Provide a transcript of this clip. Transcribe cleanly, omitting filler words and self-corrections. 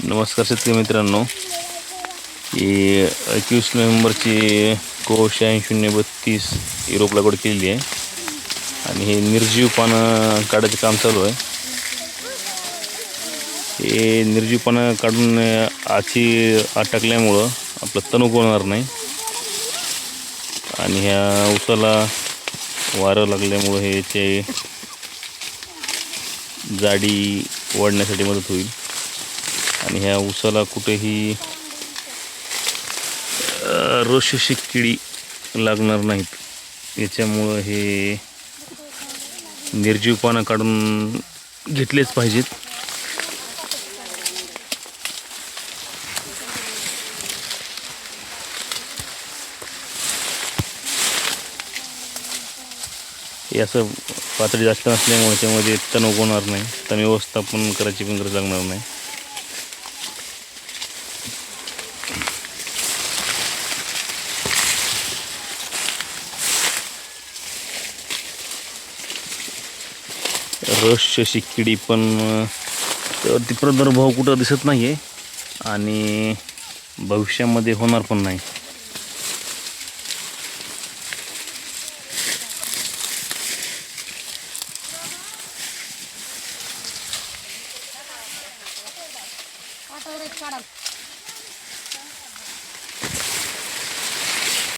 नमस्कार शेतकरी मित्रांनो, ही 21 नोव्हेंबरची कोश 8032 युरोप लागवड केलेली आहे आणि हे निर्जीव पानं काढायचं काम चालू आहे। हे निर्जीव पानं काढून आची टाकल्यामुळं आपलं तणूक होणार नाही आणि ह्या उसाला वारं लागल्यामुळं हे याचे जाडी वाढण्यासाठी मदत होईल आणि ह्या उसाला कुठेही रोषशिक किडी लागणार नाहीत। याच्यामुळं हे निर्जीव पानं काढून घेतलेच पाहिजेत। हे असं पातळी जास्त नसल्यामुळे त्यामध्ये तण होणार नाही, तण व्यवस्थापन करायची पण गरज लागणार नाही। रोषशिक किडी पण ती प्रादुर्भाव कुठं दिसत नाही आहे आणि भविष्यामध्ये होणार पण नाही।